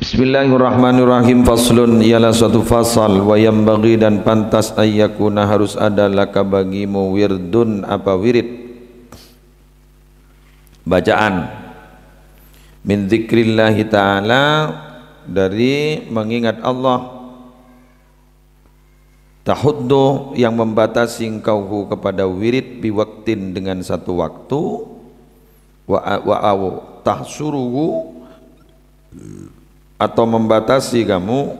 Bismillahirrahmanirrahim. Faslun, ialah suatu fasal. Wa yambaghi, dan pantas, ayyakuna, harus ada, laka, bagimu, wirdun, apa wirid, bacaan, min dzikrillahi ta'ala, dari mengingat Allah, tahuddu, yang membatasi engkau kepada wirid, biwaktin, dengan satu waktu, wa tahsuruhu, atau membatasi kamu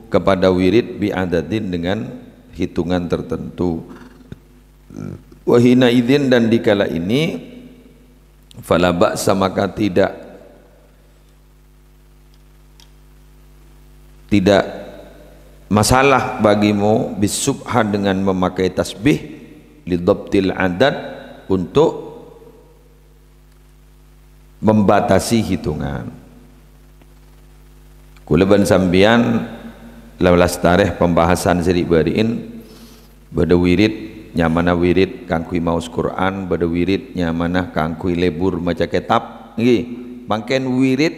kepada wirid, bi'adadin, dengan hitungan tertentu. Wahina idzin, dan dikala ini, fala ba'sa, maka tidak masalah bagimu, bisubha, dengan memakai tasbih, lidhabtil adad, untuk membatasi hitungan. Kulaban sambian lawas tarikh pembahasan seri bariin bada wirid nyamana wirid kangkui maus Quran, bada wirid nyamana kangkui lebur maca kitab nggih, mangken wirid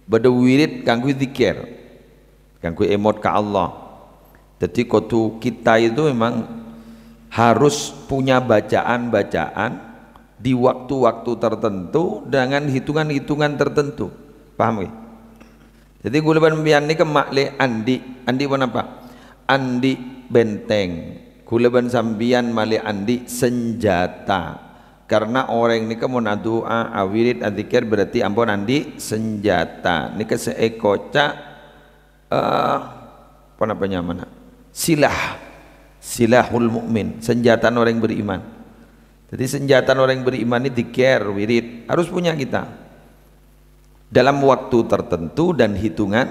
bada wirid kangkui zikir, kangkui emot ka Allah. Jadi kotu kita itu memang harus punya bacaan-bacaan di waktu-waktu tertentu dengan hitungan-hitungan tertentu, paham nggih? Jadi gulaban bian ni kemakle andi mana apa? Andi benteng. Gulaban sambian male andi senjata. Karena orang ni mau doa, awirid, adzikir, berarti ampun andi senjata. Ni ke seekoca apa namanya mana? Silahul mukmin, senjata orang beriman. Jadi senjata orang beriman ini dzikir, wirid, harus punya kita. Dalam waktu tertentu dan hitungan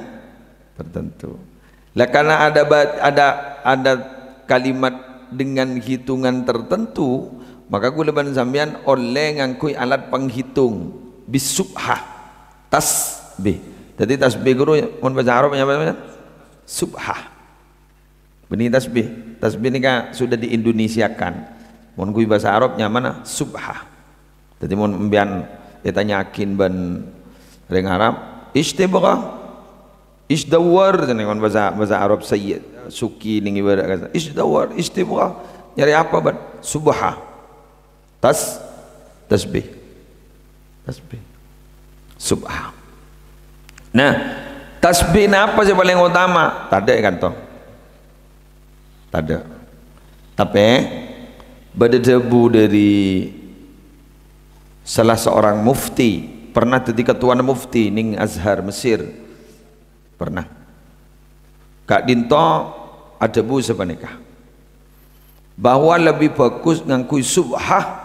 tertentu. Lah karena ada kalimat dengan hitungan tertentu, maka kulaban sampean oleh ngangkui alat penghitung bisubhah, tasbih. Jadi tasbih guru mun bahasa Arab apa? Subhah. Benih tasbih. Tasbih ini kan sudah diindonesiakan. Mun kui bahasa Arabnya mana? Subhah. Jadi mun mbian yakin ban Reng Arab, ishtibgha, ishdawar, dengan bahasa Arab sayyid, suki ning ibarat kata, ishdawar, istibgha, nyari apa ban? Subha, tasbih, subha. Nah, tasbih apa sih paling utama? Tada kan toh? Tada. Tapi berdebu dari salah seorang mufti. Pernah jadi ketua mufti ning Azhar Mesir, pernah Kak Dinto ada bu sepanikah bahwa lebih bagus ngangkui subhah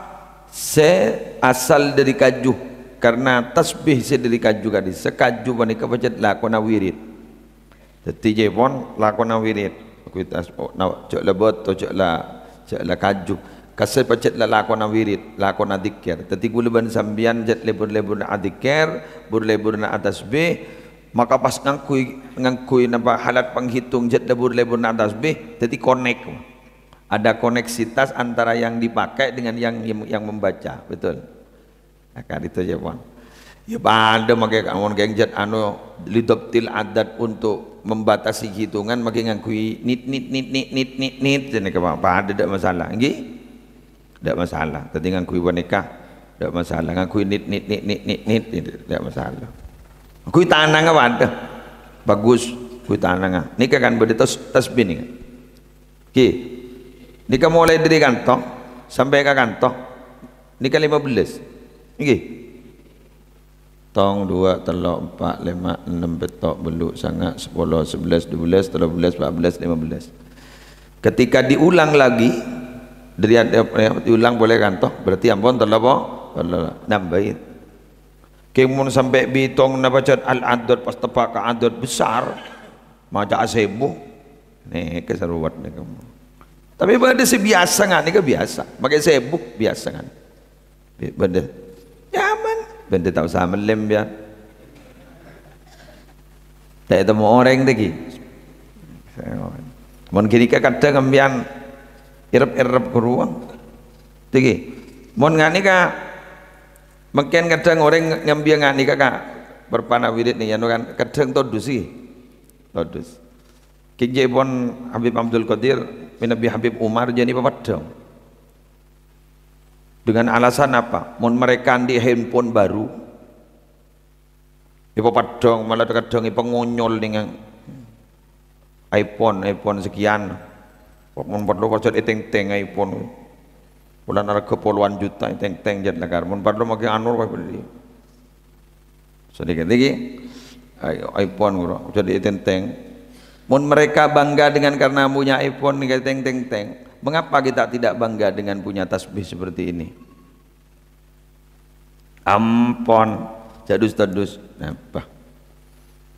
asal dari kaju, karena tasbih dari kaju kadi sekaju panika pacet lakona wirid. Jadi jepon lakona wirid kuitas cok lebot cok la kaju kasih pacet la lakona wirid, lakona dzikir. Tadi gulaban sambian jet lebur-lebur na adzikir, bur-lebur na tasbih, maka pas ngangkui napa halat penghitung jet lebur-lebur na tasbih, jadi connect. Ada koneksitas antara yang dipakai dengan yang membaca, betul. Akan itu ya, Bang. Ya pada makai kawan geng jet lidhabtil adat, untuk membatasi hitungan makai ngangkui nit jadi apa ada tidak masalah, nggih? Tidak masalah. Tadi ngangkui wanita tidak masalah, ngangkui nit tidak masalah. Ngangkui tanang apa ada bagus, ngangkui tanang. Ini kan berdetas tasbih ni. Oke, ini kan mulai dari kantong sampai ke kantong. Ini kan 15. Oke. Tong 2 telok 4 5 6 betok beluk sangat 10 11 12 13 14 15. Ketika diulang lagi dari diulang boleh kan toh, berarti ampun terlalu nambahin. Kemun sampai bitong nabacat al-adad pas tepak ke adad besar maca asebu nih keseruat nih kamu. Tapi pada si biasa kan, ini biasa pakai sebu biasa kan. Benda nyaman, benda tak usah melem ya. Tak ada mau orang lagi. Mon kiri ke kadang ambian irep-irep ke ruang. Tinggi. Mon ngani ka Makin kadang orang ngambil ngani kakak berpanah wirid nih anu kan kadang todus sih. Todus. Kijai pun Habib Abdul Qadir bin Nabi Habib Umar jadi pemadam. Dengan alasan apa? Mun mereka di handphone baru. Ipo padong malah kadang ipo ngonyol dengan iPhone sekian. Mun perlu kocot teng iPhone. Bulan harga puluhan juta teng jet lagar. Mun perlu makin anu kok beli. Sedikit lagi iPhone bro. Jadi teng. Mun mereka bangga dengan karena punya iPhone nih teng. Mengapa kita tidak bangga dengan punya tasbih seperti ini? Ampon, jadus-tadus, apa?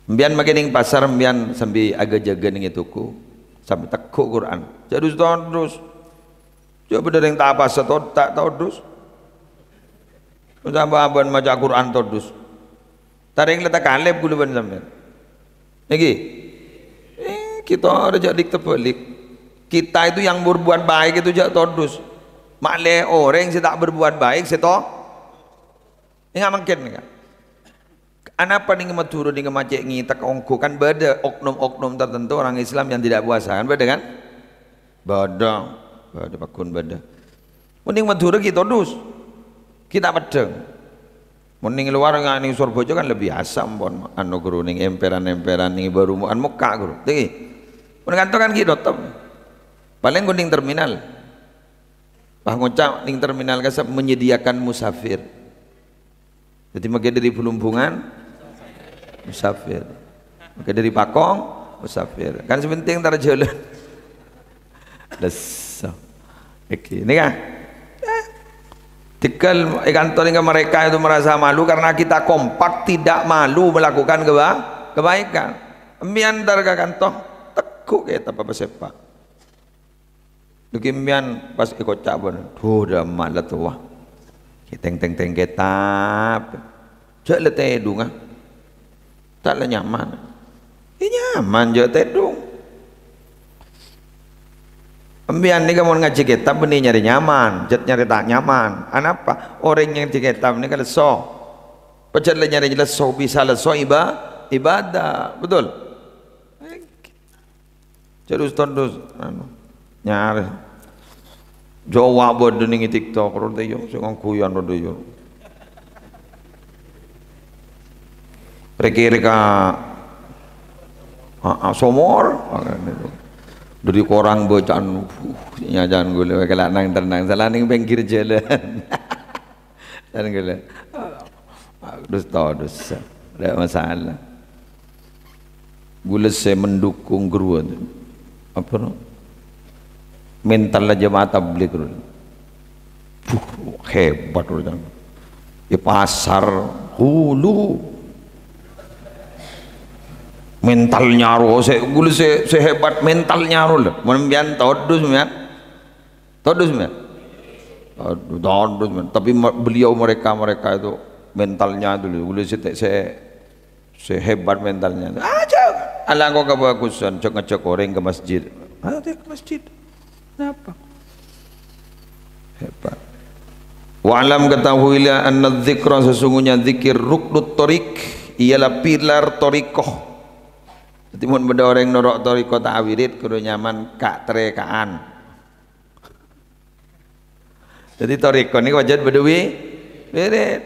Mbian makin ning pasar mbian sambil agak jaga ning tuku, sampai tekuk Quran. Jadus-tadus. Coba bener yang tak apa setot tak tadus. Sampai abang maca Quran tadus. Taring letak kaleb gulu ban sampean. Niki. Kita ada jadi terbalik. Kita itu yang berbuat baik itu jak todus. Makleh orang yang tak berbuat baik seto. Enggak mungkin kan. Anapa nih ngematuru nih ngemacek ngitak ongko kan beda oknum-oknum tertentu orang Islam yang tidak puasa kan beda kan? Beda pakun beda. Mending maturu kita todus. Kita pedeng. Mending luar nggak nih Surabaya kan lebih asam pon. Anu guru nih emperan nih baru an muka guru. Tinggi. Mengantongan gitu top. Paling kuning terminal. Pak ngocak ning terminal kasar menyediakan musafir. Jadi maka dari Pelumbungan musafir. Maka dari Pakong musafir. Kan sepenting tar jalan. Desa. Oke, ini kan. Tikal kantor mereka itu merasa malu karena kita kompak tidak malu melakukan kebaikan. Miantar ke kantor tekuk kita apa sepak. Dukimian pas ikut cabon, udah malah tua. Teng ketap. Cek le tedung ah. Tak le nyaman. Nyaman je tedung. Ambian ni kamu ngaji kitab ni nyari nyaman, jet nyari tak nyaman. Anapa? Orang yang di kitab ni kan leso. Pecet le nyari leso bisa leso ibadah, betul? Terus nyari. Jawa bodoh nih TikTok, roda yo, sekarang kuyan roda yo. Reka somor, dari korang bacaan, jangan gue kalau nang tenang, salah nih pinggir jalan, dan gue, dosa, tidak masalah. Gue saya mendukung guru, apa no? Mental jemaah tabligh hebat udah di pasar hulu mentalnya roh saya hebat mentalnya roh lah membian todus tapi beliau mereka itu mentalnya dulu saya hebat mentalnya aja ala kau kebagusan ngecek orang ke masjid ke masjid apa hebat wa alam ketahuilah anna dzikra sesungguhnya zikir ruknut tariq ialah pilar tariqah. Jadi mun beda orang norok tariqah ta'wirid kudu nyaman kak trekaan. Jadi tariqah ini wajib bedewi wirid.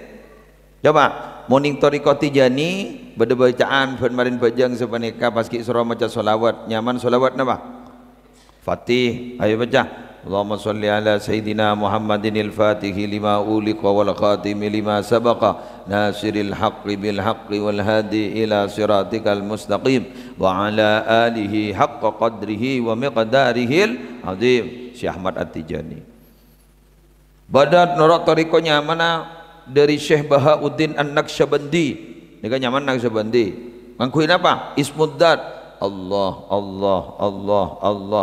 Coba morning tariqah tijani beda bacaan marin bajang sepanika paski surah maca solawat nyaman solawat napa? Fatih, ayo baca. Allahumma sholli ala Sayyidina Muhammadin al-Fatihi lima uliqa wal khatimi lima sabaqa nasiril haqqi bil haqqi wal hadi ila siratikal mustaqim wa ala alihi haqqa qadrihi wa miqdarihil azim. Syekh Ahmad At-Tijani. Badat norak tariqahnya mana? Dari Syekh Bahauddin An-Naqsyabandi. Ini kan nyaman Naqsyabandi. Ngangkuin apa? Ismuddad. Allah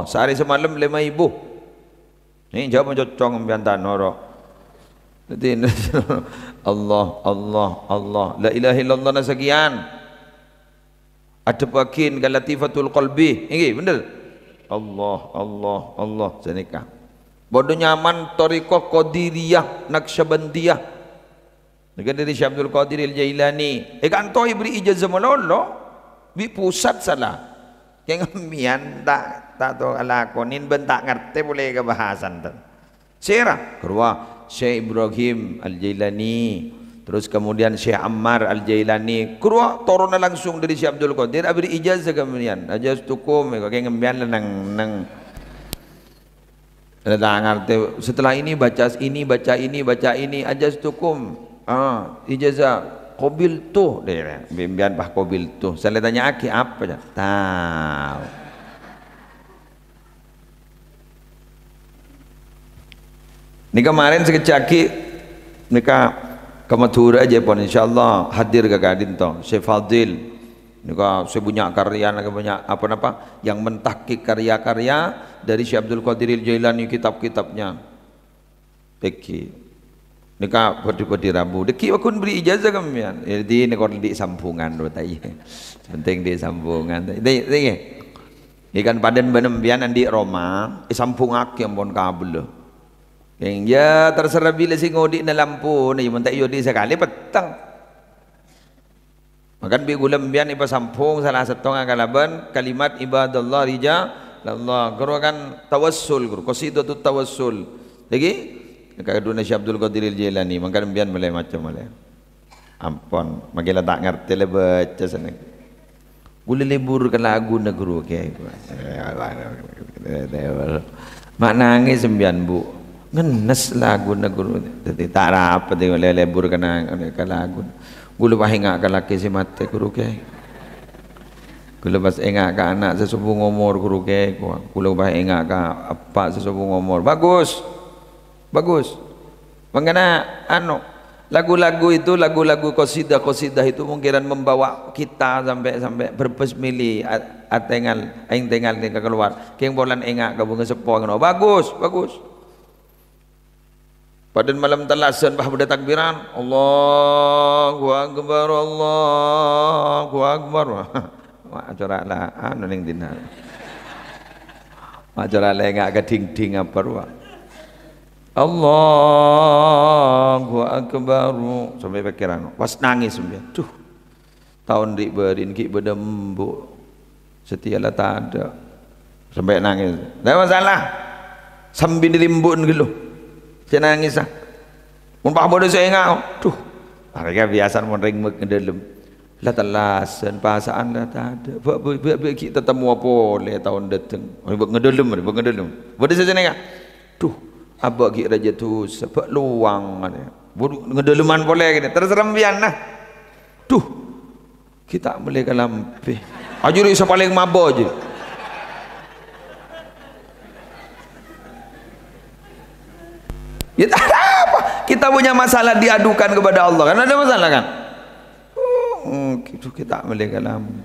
sehari semalam 5.000 ini jawab cocok membiantan norok jadi Allah la ilaha illallah nasagian ada bakin galatifatul qalbi ini bener Allah senikah bodoh nyaman tariqah qadiriyah naqsyabandiyah Dengan dari Syekh Abdul Qadir Al-Jailani. Kan toh beri ijazah melolo. Bi pusat salah. Yang mian tak tahu alakonin bentak ngerti boleh ke bahasan tu. Sirah kerwa Syekh Ibrahim Al-Jailani, terus kemudian Syekh Ammar Al-Jailani, kerwa turun langsung dari Syekh Abdul Qadir beri ijazah kemudian. Ajaz tukum kayak ngembian nang ngerti. Setelah ini baca ini ajaz tukum. Ijazah qabil tuh deh bimbingan bah qabil tuh. Saya tanya aki apa ya tahu ni kemarin sekecaki nika ke Madura aja pun insyaallah hadir ke Gadin toh Syekh Fadil nika sebanyak karya banyak apa yang mentahqiq karya-karya dari Syekh Abdul Qadir Al-Jailani kitab-kitabnya peki nika bodi rabu deki akun beri ijazah kamian jadi nika di sambungan do tai penting di sambungan tai ikan paden benembian andi Roma sambungake ampun kabel yang ya terserah bila sing ngodi na lampu na yung tayo di sekali petang makan bi gulambian ipa sampung salah satu nga kalaban kalimat ibadallah rija Allah guru kan tawassul guru qasidatu tawassul lagi kaduna Syekh Abdul Qadir Al-Jailani makan bian mulai macam mulai ampun magila tak ngerti le baca sana boleh libur ke lagu na guru kayak mak nangis sembian bu ngenes lagu na guru jadi tak rapat dia boleh libur kena ke lagu gulu pahinga ke laki si mate guru kayak gulu pas enggak ke anak sesepuh umur guru kayak gulu pas enggak ke apa sesepuh umur bagus mengenai lagu-lagu itu lagu-lagu qasidah itu mungkin membawa kita sampai berbesmili atengal aing tengal ni keluar keng bolan engak ka bunga sepo ngono bagus pada malam talasan bah pada takbiran Allahu akbar mak corak lah anu ning dina mak corak lah engak ka ding-ding apa wa Allahu akbar sampai pikiran pas nangis sembilan tuh tahun dik berin ki bedembu setialah tak ada sampai nangis tak masalah sambil dirimbun gitu saya nangis mun pak bodoh saya enggak tuh mereka biasa mun ring mek ngedelem lah telasan pasaan lah tak ada buat kita temu apa le tahun datang ngedelem bodoh saya enggak tuh abak ki raja tu sebab luang ngedeleman boleh gini terserembian nah tuh kita boleh kalampe ajuri paling mabo je ya tak ada apa kita punya masalah diadukan kepada Allah kan ada masalah kan itu kita boleh kalampe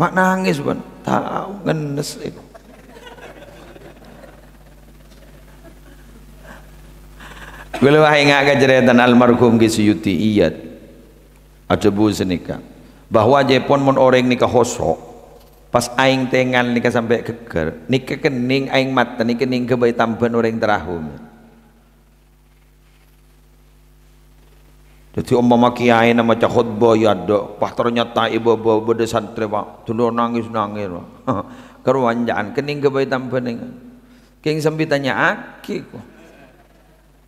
nangis pun tahu ngenes itu kalau wahai ngak cerita almarhum Ki Suyuti Iyad ada bu senika bahwa Jepun mon orang nikah hosok pas aing tengal nikah sampai keker nikah kening aing mata nikah kening ke bayi tampan orang terahum jadi umpama kiai nama cah khutbah ya dok pas ternyata ibu bede santri pak dulu nangis keruanjaan kening ke bayi tampan keng sambil tanya aki kok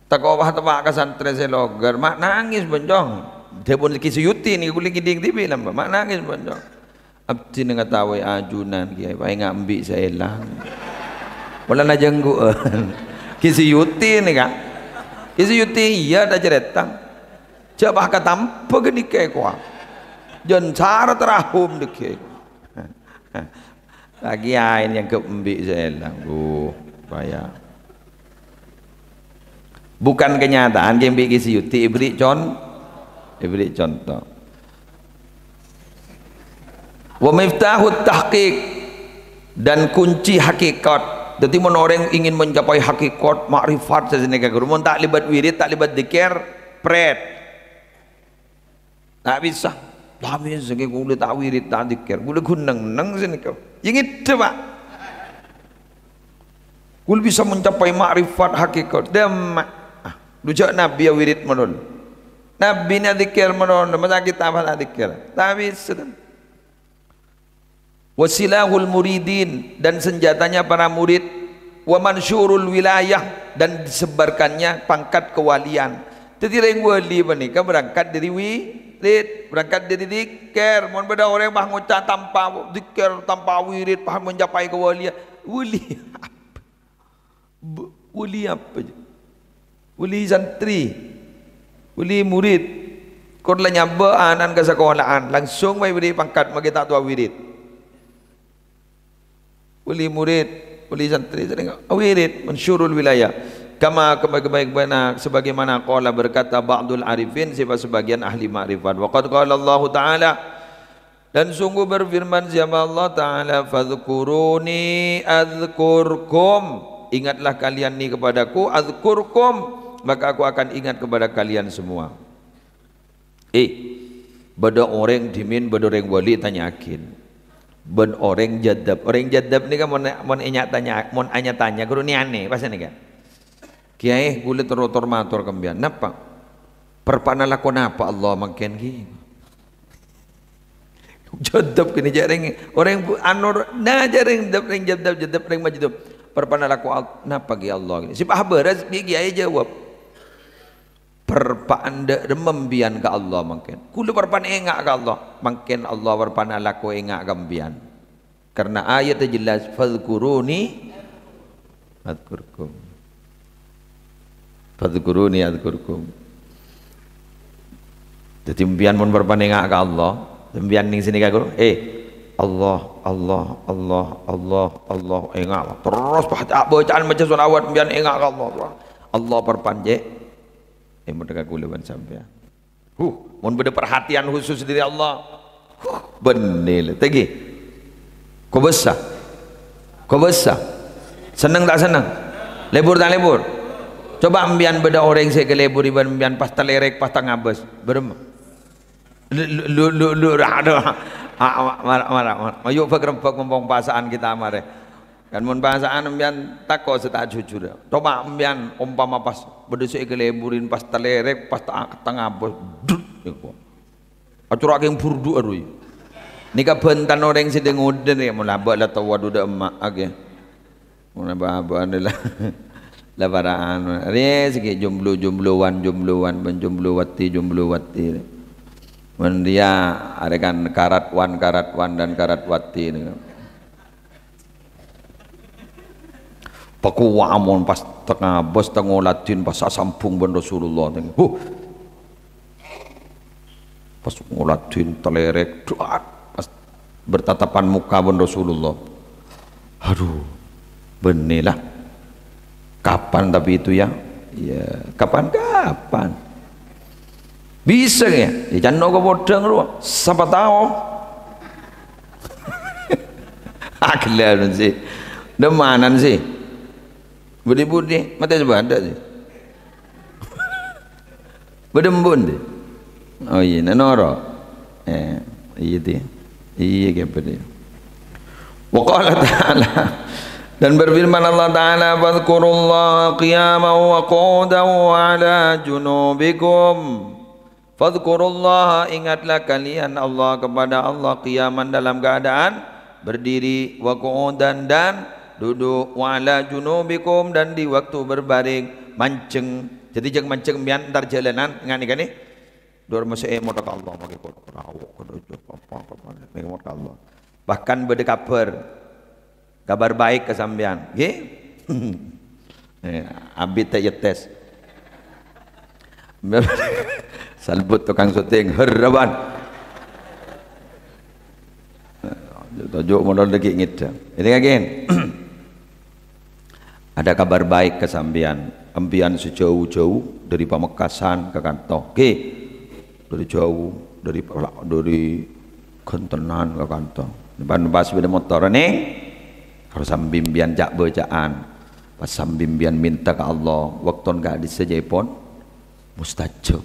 tak kau bah tebak santri selogar mak nangis bonjong dia pun Ki Suyuti ni kulit kiding tibi lamba mak nangis bonjong abdi nengah tahu ajunan kiai pai ngambi saya lang wala na jengguan Ki Suyuti ni kan Ki Suyuti iya dah cerita coba katampa gini kayak kuah jan cara terahum dikek lagi ain yang keembi saya lang bayar bukan kenyataan yang bikin Suyuti beri contoh wa miftahut tahqiq dan kunci hakikat jadi mun orang ingin mencapai hakikat makrifat sejenis guru mun tak libat wirid tak libat zikir pret tak bisa tapi segi kudu tak wirid tak zikir kudu guneng sini kau yang itu pak kudu bisa mencapai makrifat hakikat demak Lujak Nabi ya wirid menun. Nabi na zikir menun, masa kita apa zikir. Tapi sudah. Wasilahul muridin, dan senjatanya para murid, wa mansyurul wilayah, dan disebarkannya pangkat kewalian. Jadi orang wali menikah berangkat dari wirid, berangkat dari zikir. Mohon pada orang bah ngucap tanpa zikir, tanpa wirid, paham mencapai kewalian. Wali apa? Wali apa? Wali santri, wali murid. Kau telah nyaba anan ke sekolahan, langsung mai beri pangkat bagi tak tua wirid. Wali murid, wali santri, wirid, mansyurul wilayah. Kama sebagaimana qala berkata ba'dul arifin, sebagian ahli ma'rifat. Wa qad qala Allah Ta'ala, dan sungguh berfirman siapa Allah Ta'ala, fadhkuruni adzkurkum, ingatlah kalian ni kepadaku, adzkurkum, maka aku akan ingat kepada kalian semua. Bada orang dimin, bada orang wali tanyakin. Ben orang jadab ni kan mon anya tanya guru ni aneh pasal ni kan. Kiai kulit rotor matur kembian. Napa? Perpana lakon apa Allah makin ki. Jadab kini jarang orang anur nah jarang jadab ring majidub. Perpana lakon napa ki Allah ni. Si habar kiai jawab. Perpanda remembian ke Allah makin. Kulo perpan engak ke Allah. Makin Allah perpana lakon engak kambian. Karena ayat jelas fadhkuruni adzkurkum. Fadhkuruni adzkurkum. Jadi mbian mun berpanengak ke Allah, mbian ning sini ka guru, Allah engak. Terus bacaan maca selawat mbian engak ke Allah. Allah perpanje mereka kulawan sampean. Mun beda perhatian khusus diri Allah. Benil tegi. Kau besar. Senang tak senang? Lebur tak lebur? Coba ambian beda orang saya ke lebur iban ambian pas telerek pas tangabes. Berem. Lu ada. Marah. Ayo fakrempak ngomong bahasaan kita mare. Kan mun bahasaan ambian tako setak jujur. Coba ambian umpama pas beda saya ke leburin pas telerek pas tangabes. Acura yang burdu arui. Nika bentan orang sedang nguden ya mulaba la tawadu da emak age. Mulaba adalah labaran. Re segi jomblo-jomblowan benjomblo-wati. Men dia ada kan karatwan dan karatwati ni. Paku amon pas tengah bos tengah latin pas sampung ben Rasulullah ni. Pas ngolatin telerek duat. Bertatapan muka pun Rasulullah. Aduh, benilah. Kapan tapi itu ya? Ya, kapan? Bisa ya? Jangan nogo bodang lu. Siapa tahu? Akhiran sih. Demanan sih. Budi-budi, mata coba ada sih. Bedembun deh. Oh iya, noro. Iya deh. Iya kepada. Wa qala ta'ala, dan berfirman Allah Ta'ala, fadhkurullaha qiyaman wa qu'udan wa 'ala junubikum. Fadhkurullaha, ingatlah kalian Allah kepada Allah qiyaman dalam keadaan berdiri, wa qu'udan dan duduk, wa 'ala junubikum dan di waktu berbaring, mancing. Jadi jangan mancing mian antar jalanan ngani kan ni. Dor masuk motor Allah bagi apa Allah. Bahkan kabar baik ke sampean. Nggih. Abit tak tes. Salbut tukang syuting heraban. Tajuk modal lagi ngit. Ini kan. Ada kabar baik ke sampean. Ambian sejauh-jauh dari Pamekasan ke kantor. Nggih. Dari jauh, dari Kentenan ke kantor. Depan pas sepeda motor ni, harus sambimbian jak bacaan, pas sambimbian minta ke Allah, waktu enggak disejepon, mustajab.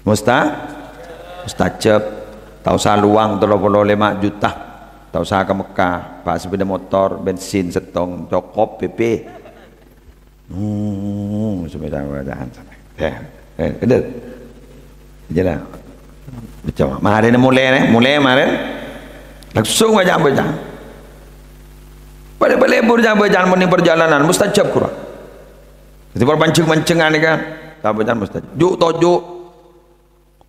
Mustajab. Tahu saya luang 35 juta. Tahu saya ke Mekah, pas sepeda motor, bensin setong, cokop PP. Sampai jangan sampai. Ada. Jelah. Macam mana mulai kemarin. Langsung aja baca. Pada lebur jangan baca muni perjalanan mustajab kurang. Jadi berpancing-pancingan ni kan. Tak baca mustajab. Juk tojuk.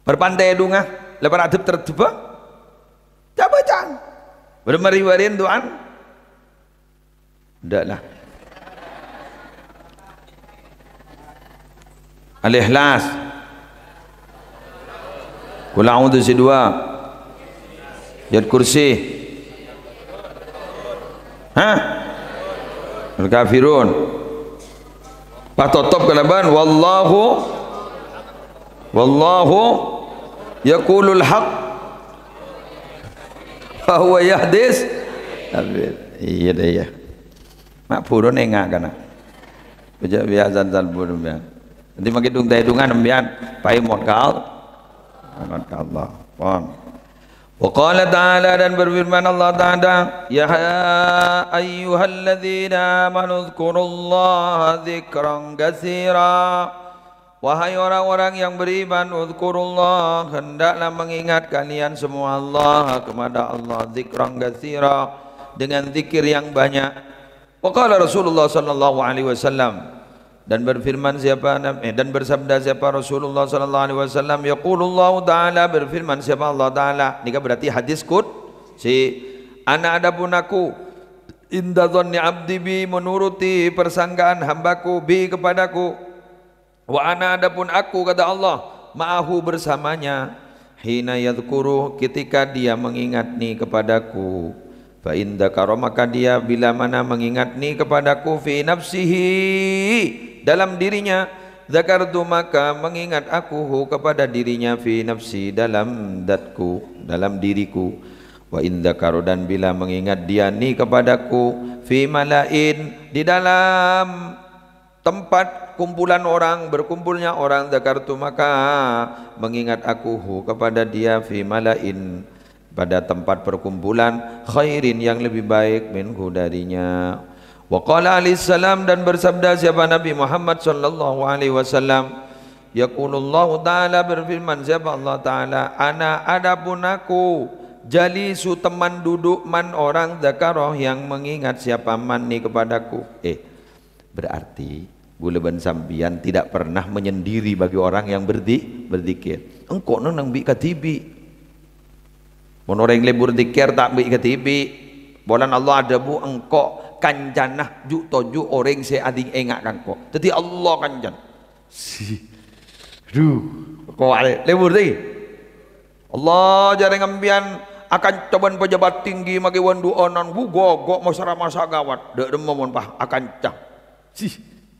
Berpantai dunga, lepas adab tertiba. Jangan baca. Bermari-warin tuan. Tidaklah. Al-Ikhlas. Qul a'udzu sidua. Ayat kursi. Al-Kafirun. Pak totop kalaban wallahu yaqulul haq fa huwa yahdis. Iya dah ya. Mak purun engak kana. Beja biasa zal purun bian. Nanti makin dung tayungan bian pai modal. Allah. Pon. Wa qala ta'ala dan berfirman Allah Ta'ala ya ayyuhalladzina amanu dzkurullaha dzikran katsira. Wahai orang-orang yang beriman, uzkurullah, hendaklah mengingat kalian semua Allah kepada Allah dzikran katsira, dengan zikir yang banyak. Waqala Rasulullah sallallahu alaihi wasallam, dan berfirman siapa dan bersabda siapa Rasulullah sallallahu alaihi wasallam, yaqulullahu ta'ala, berfirman siapa Allah Ta'ala. Ini kan berarti hadis si ana adapun aku inda dhanni abdi bi, menuruti persangkaan hambaku bi kepadaku, wa ana adapun aku kata Allah ma'ahu bersamanya, hina yadhkuru ketika dia mengingat ni kepadaku, fa in dzakara maka dia bila mana mengingat ni kepadaku, fi nafsihi dalam dirinya, dzakartu maka mengingat aku kepada dirinya, fi nafsi dalam datku, dalam diriku, wa in dzakara dan bila mengingat dia ni kepadaku, fi malain di dalam tempat kumpulan orang, berkumpulnya orang, dzakartu maka mengingat aku kepada dia, fi malain pada tempat perkumpulan, khairin yang lebih baik minhu darinya. Wa qala alaihi salam dan bersabda siapa Nabi Muhammad sallallahu alaihi wasallam, yaqulullahu ta'ala berfirman siapa Allah Ta'ala, ana adapun aku jalisu teman duduk man orang, dzakarah yang mengingat siapa man ni kepadaku. Berarti gula ban sambian tidak pernah menyendiri bagi orang yang berzikir. Engkau nang bi katibi. Mun orang lebur zikir tak bi katibi. Bolan Allah ada bu engkau kanjanah juk toju orang se ading engak kangko. Jadi Allah kanjan. Kau ada lebur tadi. Allah jarang ambian akan coban pejabat tinggi magi wandu onan bu gogok masyarakat gawat. Dek demamon pah akan cah.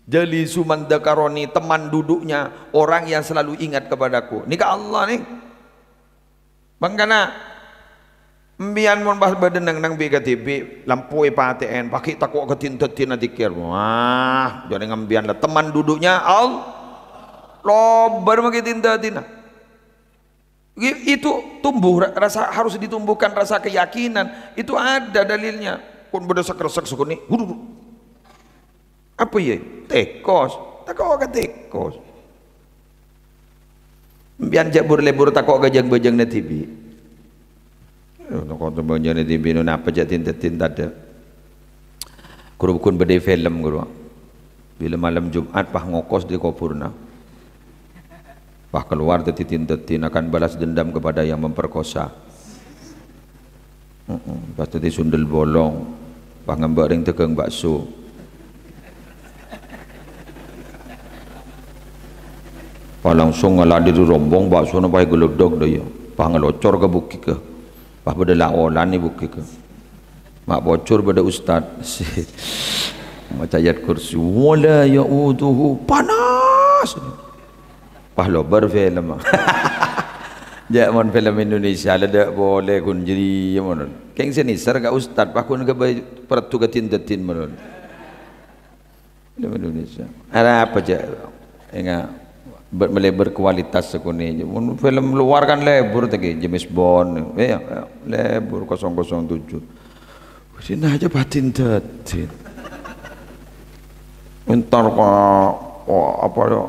Jali suman dakaroni, teman duduknya orang yang selalu ingat kepadaku. Nikah Allah nih. Bangkana mbian mon bah badenang nang BKTB lampoi PATN pakai takwa ketintetin dikir. Wah, jadi ngambian lah teman duduknya Allah. Lobar maki tintetin. Itu tumbuh rasa, harus ditumbuhkan rasa keyakinan. Itu ada dalilnya. Kun berdesak-desak sukuni. Apa ya? Tekos. Takok ke tekos. Biar jabur lebur takok gajang bajang na TV. Takok bajang na TV nun apa jat tinta ada. Kurubukun bade film guru. Bila malam Jumat pah ngokos di Kopurna. Pah keluar tetin akan balas dendam kepada yang memperkosa. Pas tadi sundel bolong. Pah ngambak ring tekeng bakso. Langsung ngaladi di rombong bakso na pakai gelodok dah ya. Pah ngelocor ke buki ke. Pah beda laolan ni buki ke. Mak bocor beda ustad. Macam ayat kursi. Wala ya'uduhu panas. Pah lobar film. Jangan film Indonesia ada boleh kunjiri mon. Keng sini ser ka ustad pah kun ke pertu ke tintetin mon. Film Indonesia. Ada apa je? Enggak melebar kualitas sekuni. Film luar kan lebur tadi James Bond. Lebur 007. Sini aja batin tetin. Entar kok apa ya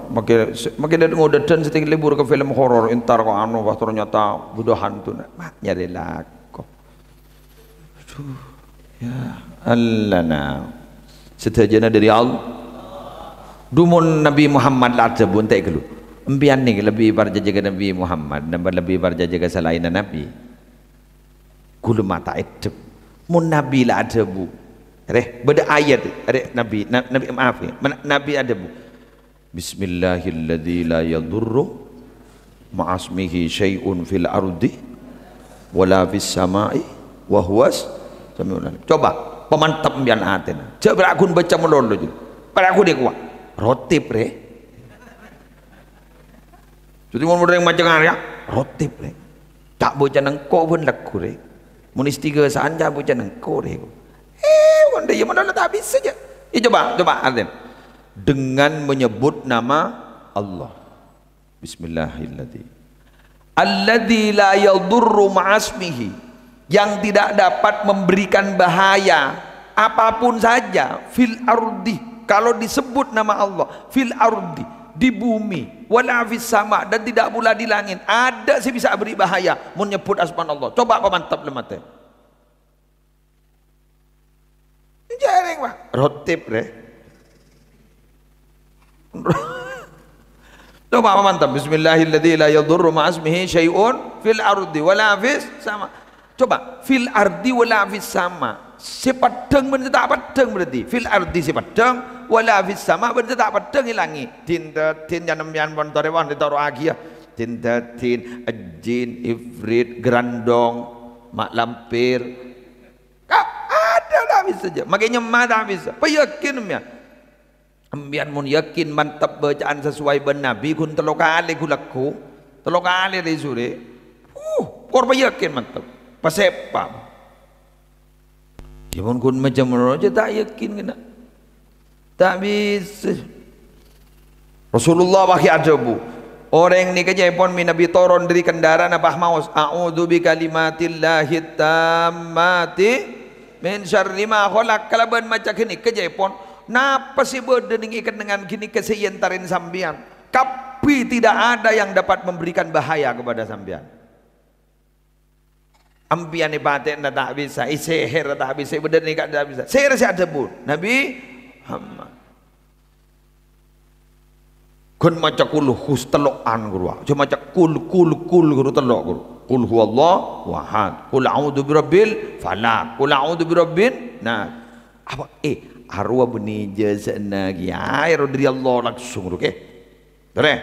makin ada ngodadan setinggi libur ke film horor entar kok anu wah ternyata budak hantu nyari laku aduh ya Allah nah setajana dari Allah dumun Nabi Muhammad lah jebun tak kelu empian nih lebih berjaga Nabi Muhammad dan lebih berjaga selain Nabi kulu mata edep mun Nabi lah jebu beda ayat Nabi maaf ya Nabi ada bu Bismillahilladzi la yadurru ma'asmihi syai'un fil ardi wala fis sama'i wa huwas samiul alim. Coba pemantap mbian aten coba aku baca melolo je pada aku dia kuat rotip re jadi mun yang macam ya rotip re tak baca nengko pun laku re mun istiga sanja baca nengko re wanda ya mana tak habis saja ya coba Arden dengan menyebut nama Allah Bismillahirrahmanirrahim alladzi la yadurru ma'asmihi yang tidak dapat memberikan bahaya apapun saja fil ardi kalau disebut nama Allah fil ardi di bumi wala fis sama dan tidak pula di langit ada sih bisa beri bahaya menyebut asma Allah coba apa mantap lemate jaring Pak rotip deh coba apa mantap Bismillahirrahmanirrahim la yadurru ma'asmihi syai'un fil ardi wala fis sama coba fil ardi wala fis sama sepadang benda tak padang berarti fil ardi sepadang wala fis sama benda tak padang hilangi tin janemian bontorewan ditaro agi ya tin ajin ifrit gerandong mak lampir ada dah bisa saja makanya mah dah bisa apa yakin ya ambian mun yakin mantap bacaan sesuai ben nabi kun telo kali kulaku telo kali dari sore korban yakin mantap pasepam jangan kun macam aja tak yakin kena tak bisa Rasulullah pakai ajabu orang ni kerja pun min nabi turun dari kendaraan apa maus a'udzu bi kalimatillahi tammati min syarri ma khalaq kalaban macam ni kerja pun napa sih berdening ikan dengan gini keseyentarin sambian tapi tidak ada yang dapat memberikan bahaya kepada sambian ambian ibadat tak bisa seher tak bisa berdening tak bisa seher si ada pun Nabi Muhammad kun macam kul hus telokan guru cuma macam kul guru telok guru kul huwallahu ahad kul a'udzu birabbil falaq kul a'udzu birabbin nas apa arwah beni jazana air dari Allah langsung oke terus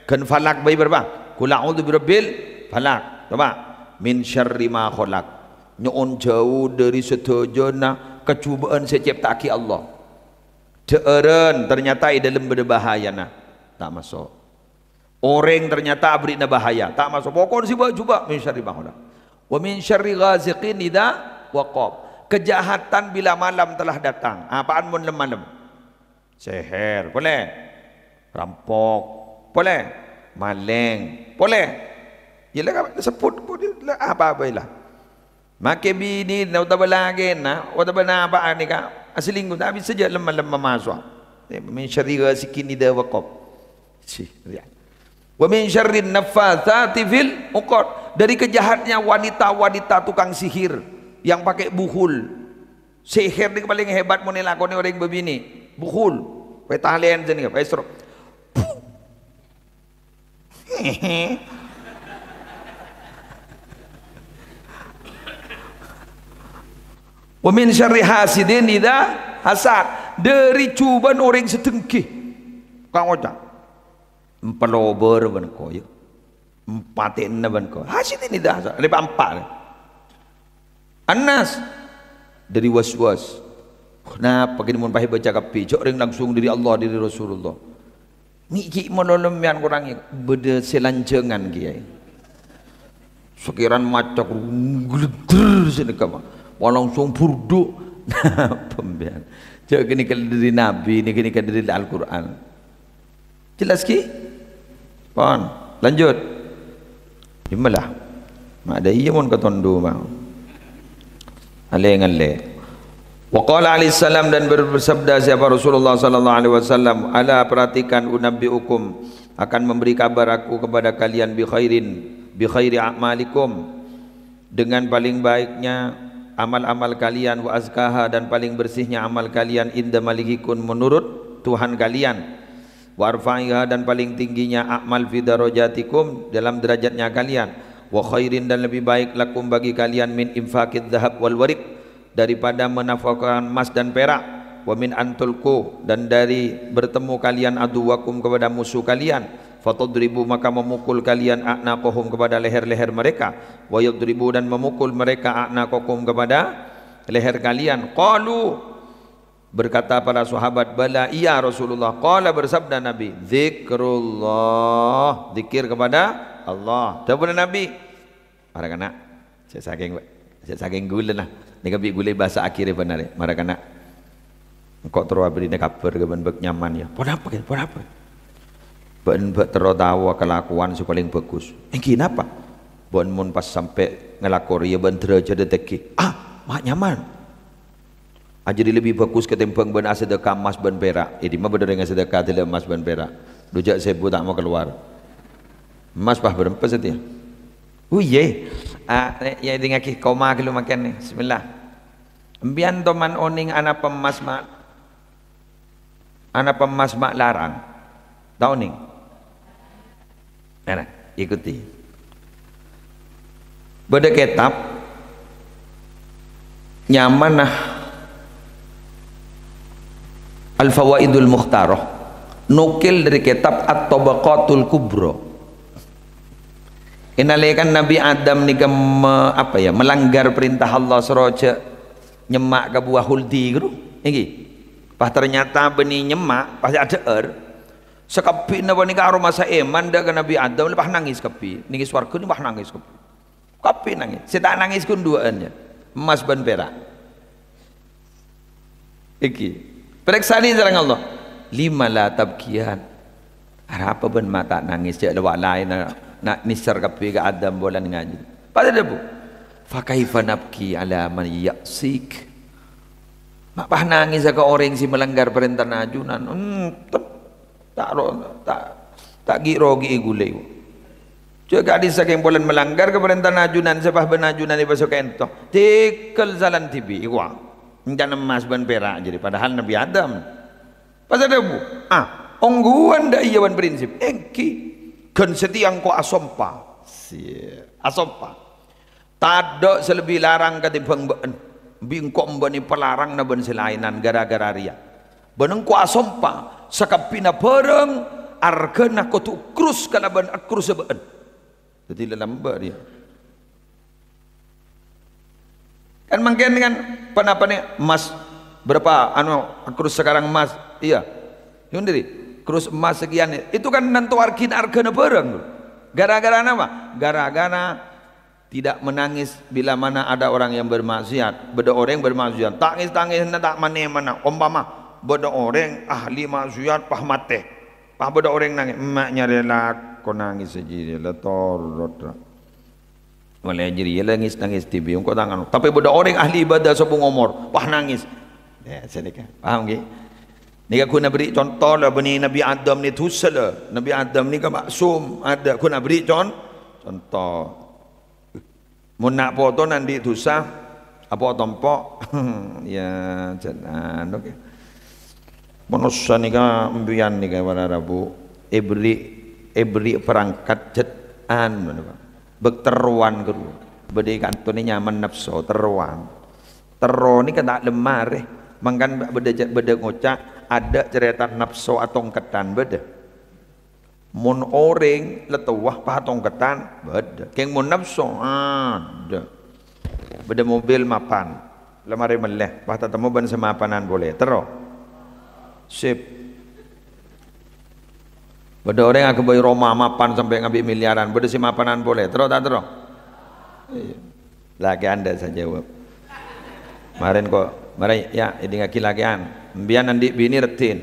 kan falak bayi berapa kul a'udzu birabbil falak coba min syarri ma khalaq nyon jauh dari setojona kecubaan seciptaki Allah deureun ternyata dalam berbahaya nah tak masuk orang ternyata beri bahaya tak masuk pokok si juga min syarri ma khalaq wa min syarri ghaziqin idza waqab kejahatan bila malam telah datang apaan mun malam seher boleh rampok boleh maling boleh yalah sebut apa ilah make bini na utabalagen na utabana apa ani ka aslinggo tapi saja lemah masuk min syarri ghasikin idza waqab wa min syarri naffatsati fil uqad dari kejahatnya wanita-wanita tukang sihir yang pakai buhul sihir ni paling hebat mun lakoni orang begini buhul pakai talian sini pakai strok wa min syarri hasidin idza hasad dari cubaan orang setengkih kang oca empelober ban koyo empatin ban koyo hasidin idza hasad ada empat Anas dari was-was kenapa kini mun pahit baca kapi jok ring langsung dari Allah dari Rasulullah niki monolomian kurangnya beda selanjangan kiai sekiran macak gledr sini kama langsung burdu pembian jok kini dari Nabi ini kini dari Al-Quran jelas ki pon lanjut gimana mak ada iya mun katondo bang ale Wa qala alaihi salam, dan bersabda siapa Rasulullah sallallahu alaihi wasallam, ala perhatikan, unabbiukum, akan memberi kabar aku kepada kalian, bi khairi a'malikum, dengan paling baiknya amal-amal kalian, wa azkaha, dan paling bersihnya amal kalian, inda malikikum, menurut Tuhan kalian, wa arfa'iha, dan paling tingginya amal fi darajatikum, dalam derajatnya kalian, wa khairin, dan lebih baik lakum, bagi kalian, min infaqid dhahab wal warik, daripada menafkahkan emas dan perak, wa min antulku, dan dari bertemu kalian aduwakum, kepada musuh kalian, fatadribu, maka memukul kalian, a'naqahum, kepada leher-leher mereka, wa yadribu, dan memukul mereka, a'naqakum, kepada leher kalian. Qalu, berkata para sahabat, bala, iya Rasulullah. Qala, bersabda Nabi, zikrullah, zikir kepada Allah. Tahu Nabi, para kana saya saking gula lah, ni kabi gula bahasa akhirnya benar ya, para kana kok terus beri kabar ke ben nyaman ya, apa ben terotawa kelakuan si paling bagus. Kenapa? Ben mun pas sampai ngelakor ya ben derajat deteki. Mak nyaman. Jadi lebih bagus ketimbang ben sedekah emas ben perak. Ini mah bener dengan sedekah tidak emas ben perak. Dujak sebu tak mau keluar. Emas pah berempat setia. Uye. Ya dingaki koma kilo makan nih. Bismillah. Embian toman oning anak pemas mak larang. Tahu nih? Nah, ikuti. Beda kitab nyaman Al-Fawaidul Mukhtarah, nukil dari kitab At-Tabaqatul Kubra. Inalekan Nabi Adam nika melanggar perintah Allah seroja nyemak ke buah huldi gitu. Iki. Pas ternyata benih nyemak pasti ada sekepi napa nika aroma saeman dah ke Nabi Adam lepas nangis kepi. Niki swarga ni bah nangis kepi. Kepi nangis. Saya tak nangis kun duaannya. Emas ban perak. Iki. Periksa ni sareng Allah. Lima la tabkian. Apa ben mata nangis je lewat lain nak nisar kepi ke Adam bolan ngaji. Pada debu. Fa kaifa nabki ala man ya'sik. Mak bah nangis ke orang si melanggar perintah najunan. Tak girogi gulai. Juga di saking bulan melanggar ke perintah najunan, sebab benajunan di besok ento. Tikel jalan tibi iwa. Jangan emas ban perak jadi padahal Nabi Adam. Pasal debu. Ongguan dah iya ban prinsip. Engki kan setiang ko asompa. Asompa. Tado selebih larang ketimbang ben. Bingkok mbani pelarang na ben selainan gara-gara ria. Beneng ko asompa. Sakapina bareng argana ko tu krus kalaban akrus sebeen. Jadi lembar dia. Kan mungkin dengan apa nih emas berapa akrus sekarang emas iya. Yang diri krus emas sekian itu kan nanti argana bareng. Gara-gara apa? Gara-gara tidak menangis bila mana ada orang yang bermaksiat. Beda orang yang bermaksiat. Tangis tak mana umpama beda orang ahli maksiat pah mate. Pah beda orang nangis, emaknya rela ko nangis saja lah torot. Malah jadi nangis TV kau tangan. Tapi beda orang ahli ibadah sebung umur pah nangis. Ya sedekah. Paham ke? Nika kuna beri contoh lah bani Nabi Adam ni tusala. Nabi Adam ni kan maksum ada kuna beri contoh. Mun nak foto nanti dosa apa tompok ya jangan okey. Manusia nika mbiyan nika wana Rabu ebri perangkat jetan mana bekteruan guru bede kantone nyaman nafsu teruan tero ni kan tak lemar mangkan beda ngocak ada cerita nafsu atau ketan beda mun orang letuwah patong ketan beda keng mun nafsu ada beda mobil mapan lemari meleh pas temu ban semapanan boleh tero sip. Beda orang aku bayi Roma mapan sampai ngambil miliaran. Beda si mapanan boleh. Terus tak terus? Laki anda saya jawab. Kemarin kok, mari ya ini ngaki lakian. Biar nanti bini retin.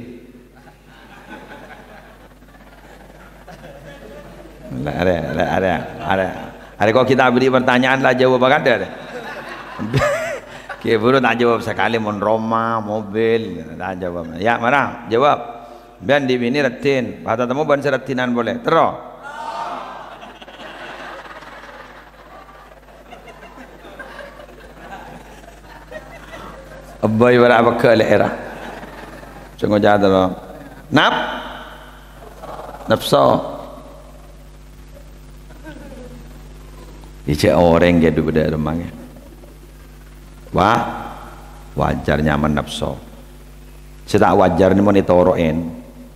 Ada kok kita beri pertanyaan lah jawab apa ada. Oke, buru tak jawab sekali mon Roma, mobil, tak jawab. Ya, marah, jawab. Ben di bini retin, kata temu ban seretinan boleh. Terus. Abai berapa ke era? Cuma jatuh loh. Nafsu. Ice orang gitu pada rumahnya. Wah, wajar nyaman nafsu. Setak wajar ni monitoroin.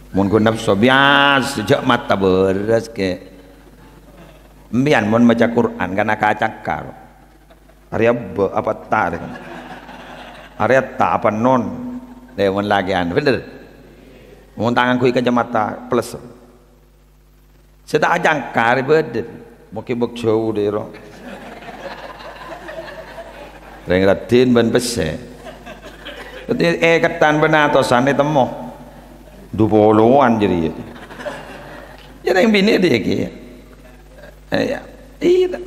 Mun ku nafsu bias sejak mata beres ke. Mbian mun baca Quran kana kacakar. Arya apa tar. Arya ta apa non. Dewan lagian, bener. Mun tangan ku kacamata plus. Setak jangkar bener. Mungkin buk jauh deh roh. Reng ratin ben pese. Jadi ketan benatosan itu temu. 20-an jadi. Jadi yang bini dia ki.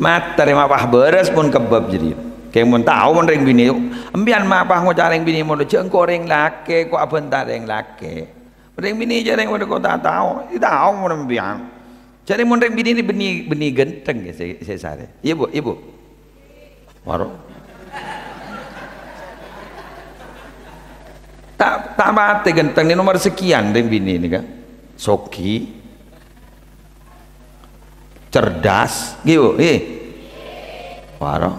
Mata rem apa beres pun kebab jadi. Kayak mun tahu mun reng bini. Ambian apa ngocar reng bini mun jengko reng laki kok abentar reng laki. Reng bini je reng mun kok tak tahu. Tahu mun ambian. Jadi mun reng bini ini benih genteng ya saya sare. Ibu. Waro. Tak mati genteng ni nomor sekian reng bini ni kan. Soki. Cerdas, gitu. Waro.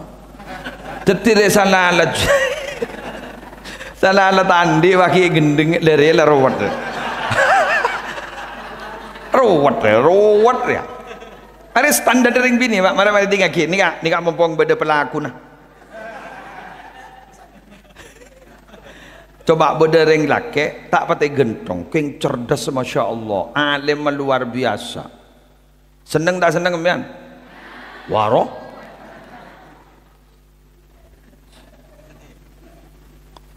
Tetire salah tandi waki gendeng lere rawat. Rawat ya. Ada standar reng bini Pak. Mari tinggal ki. Ni kak mumpung beda pelaku nah. Coba bedereng laki tak pakai gentong, king cerdas masya Allah, alim luar biasa. Seneng tak seneng kemudian? Waro.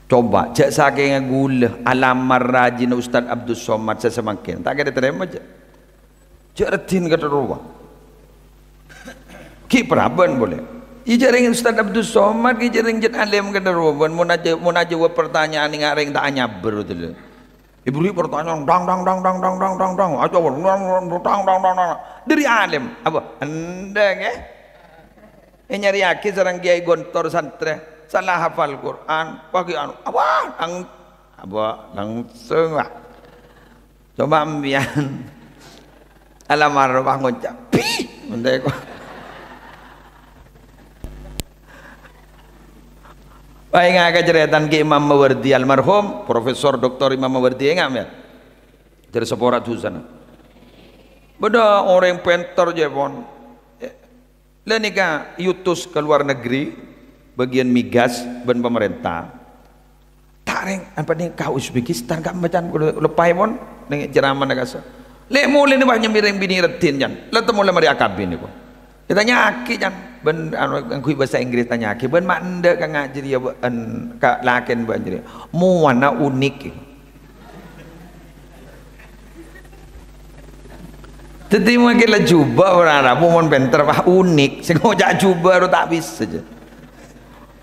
Coba cek saking gula alamar rajin Ustaz Abdul Somad sesemakin tak kira terima aja. Cek retin kata ruwa. Ki peraban boleh. Ijaring Ustaz Abdul Somad ijaring jet alim kata ruwan mun aja jawab pertanyaan ngareng tak nyaber tu. Ibu pertanyaan dang aja dang dari alim apa anda ke nyari aki sareng kiai gontor santre salah hafal Quran pagi anu apa langsung lah coba ambian alamar bah ngucap pi mendek baik ngaka ceretan ke Imam Mawardi almarhum Profesor Dr. Imam Mawardi enggak ya dari seporat sana beda orang pentor jepon lenika yutus ke luar negeri bagian migas dan pemerintah tareng apa nih kau Uzbekistan gak macam lepai pun nih ceramah negasa le mulai nih banyak mireng bini retin jan letem mulai mari akabin nih ditanya aki jan ben anu kui bahasa Inggris tanya aki ben mak ende ka ngajari ya ka laken ban jadi muana unik tadi mungkin lah jubah orang Arab mon benter wah unik sing ngojak jubah ro tak bisa saja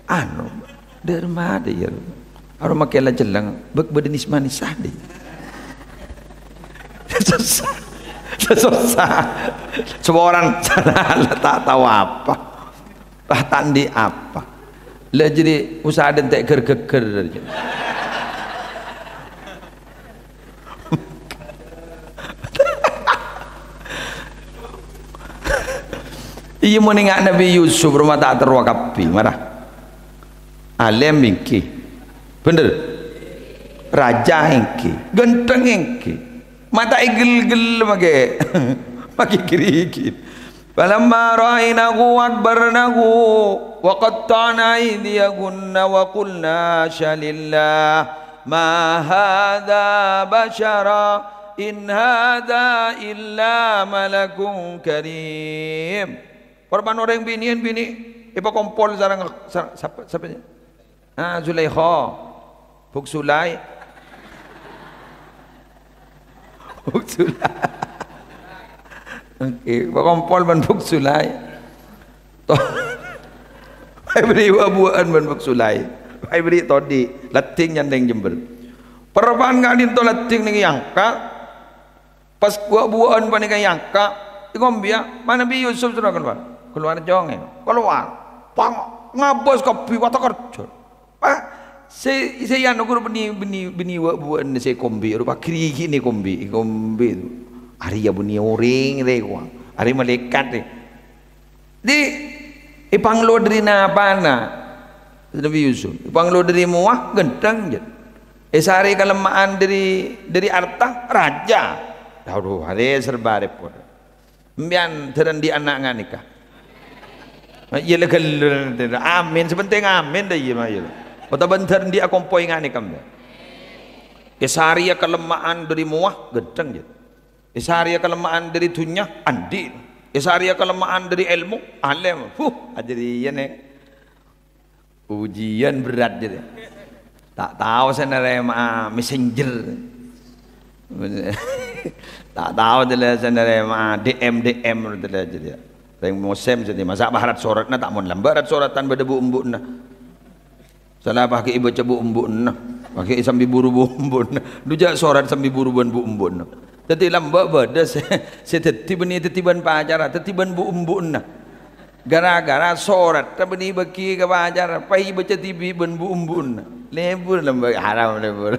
anu derma dia aro makin lah jelang bek bedenis manis deh susah semua orang salah tak tahu apa lah tandi apa lah jadi usaha dan tak ger-ger iya meninggal Nabi Yusuf rumah tak terwakapi marah alim ingki bener raja ingki genteng ingki mata igel-gel pakai kirikit falamma ra'aynahu akbarnahu wa qatta'na aydiyahunna wa qulna shalillah ma hadha bashara in hadha illa malakun karim korban orang bini ipa kompol sarang siapa Zulaikha Buk Sulai okay, kompol ban Buk Sulai toh beri buan ban Buk Sulai Pai beri todi leting nyandeng Jember. Perpan kali to leting ning Yangka. Pas buah-buahan panik Yangka, ikombia mana Nabi Yusuf sudah keluar jonge. Keluar. Pang ngabos kopi wata kerja. Pak saya nukur beni buan saya kombi rupa kiri ni kombi itu hari ya beni orang rekwa hari malaikat deh di ipanglo dari napana Nabi Yusuf ipanglo dari muah gendang je esari kelemahan dari harta raja tahu hari serba repot mbian teran di anak nganikah ya legal amin sepenting amin dah ya mah Bata bentar dia kompoi ngani kambe. Kesaria kelemahan dari muah gedeng je. Kesaria kelemahan dari dunya andi. Kesaria kelemahan dari ilmu alim. Ajrian ujian berat je. Tak tahu sebenarnya messenger. Tak tahu dia sebenarnya DM dia. Yang musim jadi masa baharat soratna tak mon lambarat soratan berdebu umbuna. Salah pakai ibu cabu umbun, pakai sambil buru umbun, dujak sorat sambil buru bu umbun. Tetapi lambak beda setetiban ni tetiban pacar, tetiban bu umbun. Gara-gara sorat, tapi ni bagi ke pacar, pai baca TV ben bu umbun. Lebur lambak haram lebur.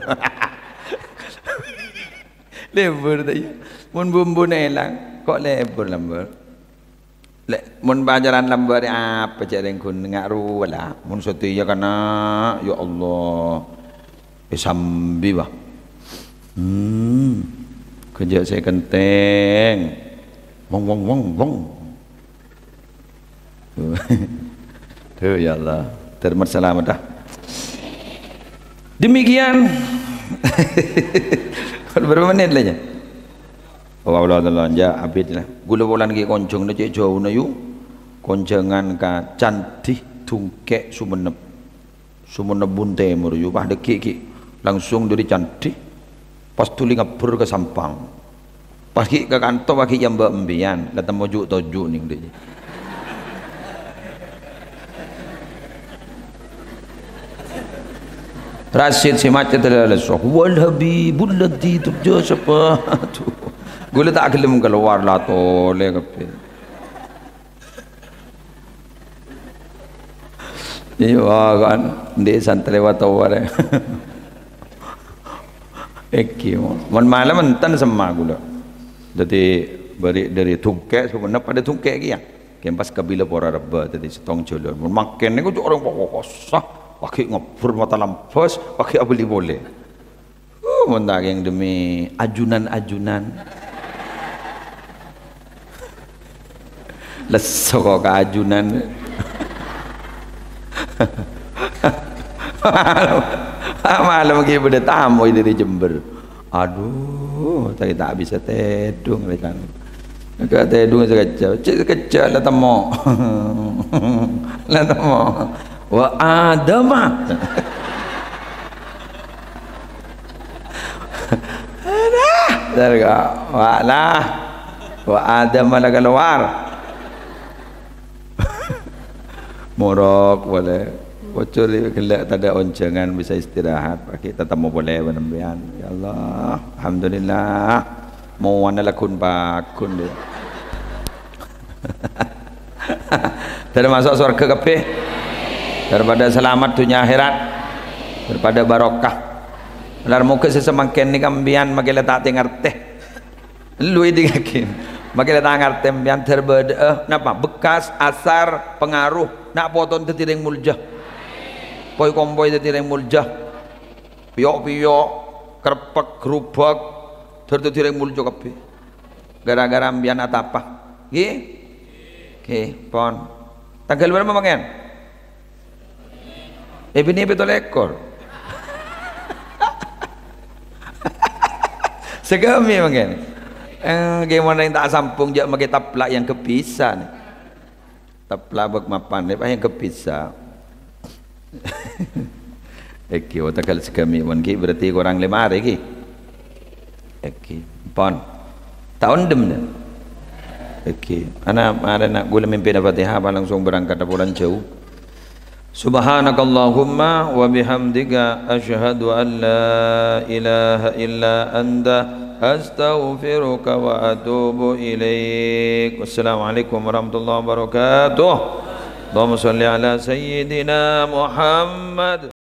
Lebur tadi, mun bu umbun elang, kok lebur lambak. Mun pacaran lambar apa jarang kun ngaru lah mun setia kana ya Allah sambi bah kerja saya kenteng wong tuh ya Allah termasalamat dah demikian berapa menit lagi Allah ja abid lah gula bolan ki koncong na cek jauh na yu koncengan ka cantik tungkek sumenep bunte mur yu bah deki ki langsung dari cantik pas tuli ngapur ke sampang pas ki ke kantor bagi yang beembian datang mojuk tojuk ning dia Rasid si macet adalah sok wal habibul ladzi tubja syafatu gula tak kelem keluar lah tole kape iya kan di santai lewat awal mon malam mentan sama gula jadi dari tungkek sebenarnya pada tungkek kia kempas kabila pora reba tadi setong jolon mon makan ni kau orang pokok sah pakai ngapur mata lampas pakai abeli boleh mon daging demi ajunan lesok keajunan malam lagi pada tamu dari Jember aduh saya tak bisa tedung kan agak tedung sekejap lah temu wa adama wa adama lah keluar morok boleh bocor gelak tak ada oncengan bisa istirahat pakai tetap mau boleh menembian ya Allah alhamdulillah mau wana lakun bakun dia termasuk surga kabeh daripada selamat dunia akhirat daripada barokah lar muka sesemakin ni kambian makila tak dengar teh lu idingakin makila tak ngerti yang terbeda napa bekas asar pengaruh nak potong tetireng muljah poi kompoi tetireng muljah piyok kerpek gerubak tetireng muljah kabeh gara-gara ambian atapa nggih nggih pon tanggal berapa mangen bini betul ekor segami mangen gimana yang tak sampung jak pakai taplak yang kepisah nih taplak bak mapan ni yang kepisah eki otakal segami wan ki berarti kurang 5 hari ki eki pon tahun dem dah eki anak ada nak gula mimpi dapat Fatihah langsung berangkat bulan jauh Subhanakallahumma wa bihamdika asyhadu an la ilaha illa anta astaghfiruka wa atubu ilaik. Wassalamualaikum warahmatullahi wabarakatuh. Allahumma shalli ala sayyidina Muhammad.